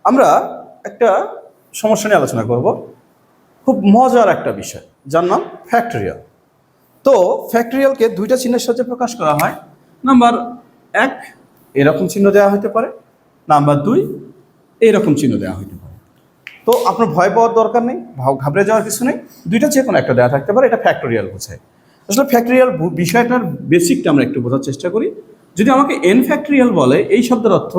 আমরা একটা সমস্যা নিয়ে আলোচনা করব, খুব মজার একটা বিষয় যার নাম ফ্যাক্টরিয়াল। তো ফ্যাক্টরিয়ালকে দুইটা চিহ্নের সাথে প্রকাশ করা হয়। নাম্বার 1 এরকম চিহ্ন দেওয়া হতে পারে, নাম্বার 2 এইরকম চিহ্ন দেওয়া হতে পারে। তো আপনার ভয় পাওয়ার দরকার নেই, ঘাবড়ে যাওয়ার কিছু নেই, দুইটা যে কোনো একটা দেওয়া থাকতে পারে, এটা ফ্যাক্টরিয়াল বোঝায়। আসলে ফ্যাক্টরিয়াল বিষয়টার বেসিকটা আমরা একটু বোঝার চেষ্টা করি। যদি আমাকে এন ফ্যাক্টরিয়াল বলে, এই শব্দের অর্থ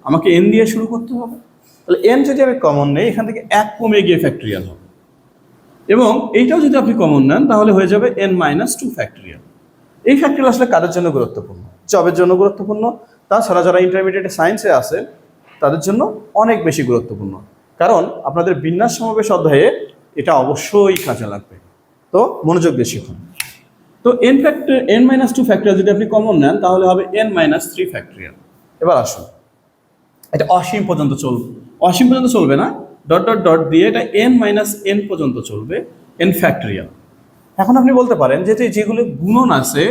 আমাকে এন দিয়ে শুরু করতে হবে। তাহলে এন যদি আমি কমন নেই, এখান থেকে 1 কমে গিয়ে ফ্যাক্টরিয়াল হবে, এবং এইটাও যদি আপনি কমন নেন তাহলে হয়ে যাবে n-2 ফ্যাক্টরিয়াল। এই ফ্যাক্টরিয়াল আসলে কাদের জন্য গুরুত্বপূর্ণ? জবের জন্য গুরুত্বপূর্ণ, তাছাড়া যারা ইন্টারমিডিয়েট সায়েন্সে আছে তাদের জন্য অনেক বেশি গুরুত্বপূর্ণ, কারণ আপনাদের বিন্যাস সমাবেশ অধ্যায়ে এটা অবশ্যই কাজে লাগবে। তো মনোযোগ দিয়ে শিখুন। তো n-2 ফ্যাক্টরিয়াল যদি আপনি কমন নেন তাহলে হবে n-3 ফ্যাক্টরিয়াল। এবার আসুন, এটা অসীম পর্যন্ত চলবে, অসীম পর্যন্ত চলবে না, ডট ডট ডট দিয়ে এটা n-n পর্যন্ত চলবে, n ফ্যাক্টরিয়াল। এখন আপনি বলতে পারেন যে যেগুলো গুণন আছে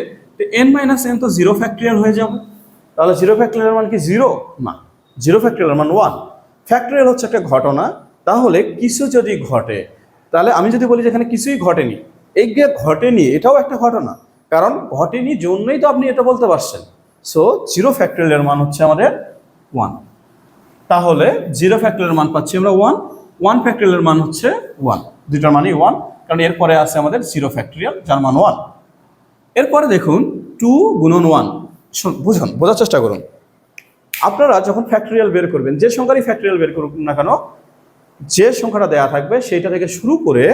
n-n তো 0 ফ্যাক্টরিয়াল হয়ে যাবে, তাহলে 0 ফ্যাক্টরিয়াল মান কি 0? না, 0 ফ্যাক্টরিয়াল মান 1। ফ্যাক্টরিয়াল হচ্ছে একটা ঘটনা, তাহলে কিছু যদি ঘটে, তাহলে আমি যদি বলি যে এখানে কিছুই ঘটেনি, এই যে ঘটেনি এটাও একটা ঘটনা, কারণ ঘটেনি জন্যই তো আপনি এটা বলতে পারছেন। সো 0 ফ্যাক্টরিয়ালের মান হচ্ছে আমাদের 1। তাহলে 0 ফ্যাক্টরিয়ালের মান পাচ্ছি আমরা 1, 1 ফ্যাক্টরিয়ালের মান হচ্ছে 1, দুইটার মানই 1, কারণ এরপরে আছে আমাদের 0 ফ্যাক্টরিয়াল যার মান 1। এরপরে দেখুন 2 গুণন 1, বুঝুন, বোঝার চেষ্টা করুন। আপনারা যখন ফ্যাক্টরিয়াল বের করবেন, যে সংখ্যারই ফ্যাক্টরিয়াল বের করুন না কেন, যে সংখ্যাটা দেয়া থাকবে সেইটা থেকে শুরু করে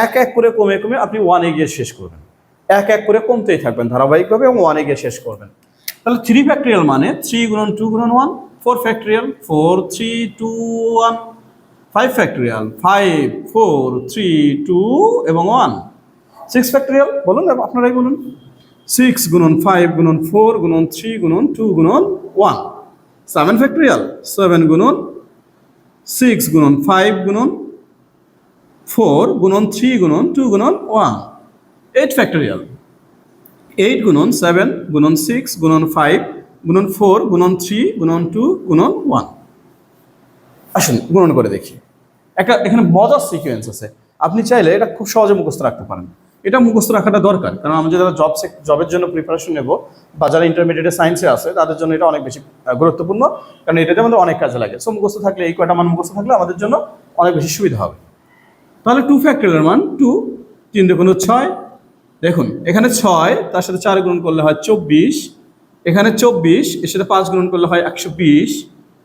এক এক করে কমে কমে আপনি 1-এ গিয়ে শেষ করবেন, এক এক করে কমতেই থাকবেন ধারাবাহিকভাবে এবং 1-এ গিয়ে শেষ করবেন। তাহলে 3 ফ্যাক্টরিয়াল মানে 3 গুণন 2 গুণন 1, 4 ফ্যাক্টরিয়াল 4 3 2 1, 5 ফ্যাক্টরিয়াল 5 4 3 2 এবং 1, 6 ফ্যাক্টরিয়াল বলুন, আপনারাই বলুন, 6 গুণন 5 গুণন 4 গুণন 3 গুণন 2 গুণন 1, 7 ফ্যাক্টরিয়াল 7 গুণন 6 গুণন 5 গুণন 4 গুণন 3 গুণন 2 গুণন 1, 8 ফ্যাক্টরিয়াল 8 গুণন 7 গুণন 6 গুণন 5 গুণন 4 গুণন 3 গুণন 2 গুণন 1। আসুন গুণন করে দেখি। একটা এখানে মজার সিকোয়েন্স আছে, আপনি চাইলে এটা খুব সহজে মুখস্থ রাখতে পারেন। এটা মুখস্থ রাখাটা দরকার, কারণ আমরা যারা জবের জন্য প্রিপারেশন নেব বা যারা ইন্টারমিডিয়েট সায়েন্সে আছে তাদের জন্য এটা অনেক বেশি গুরুত্বপূর্ণ, কারণ এটাতে আমাদের অনেক কাজে লাগে। সো মুখস্থ থাকলে, এই কয়টা মান মুখস্থ থাকলে আমাদের জন্য অনেক বেশি সুবিধা হবে। তাহলে 2 ফ্যাক্টরিয়ালের মান 2, 3 দুগুণ 6। দেখুন এখানে 6, তার সাথে 4 গুণন করলে হয় 24, এখানে 24 এর সাথে 5 গুণন করলে হয় 120,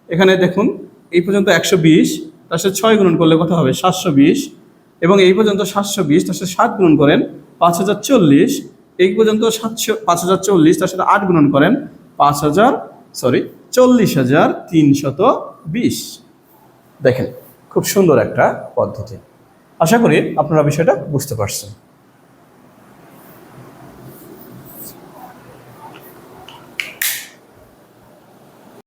এখানে দেখুন এই পর্যন্ত 120, তার সাথে 6 গুণন করলে কত হবে 720, এবং এই পর্যন্ত 720, তার সাথে 7 গুণন করেন 5040, এই পর্যন্ত 5040, তার সাথে 8 গুণন করেন 40,320। দেখেন খুব সুন্দর একটা পদ্ধতি। আশা করি আপনারা বিষয়টা বুঝতে পারছেন।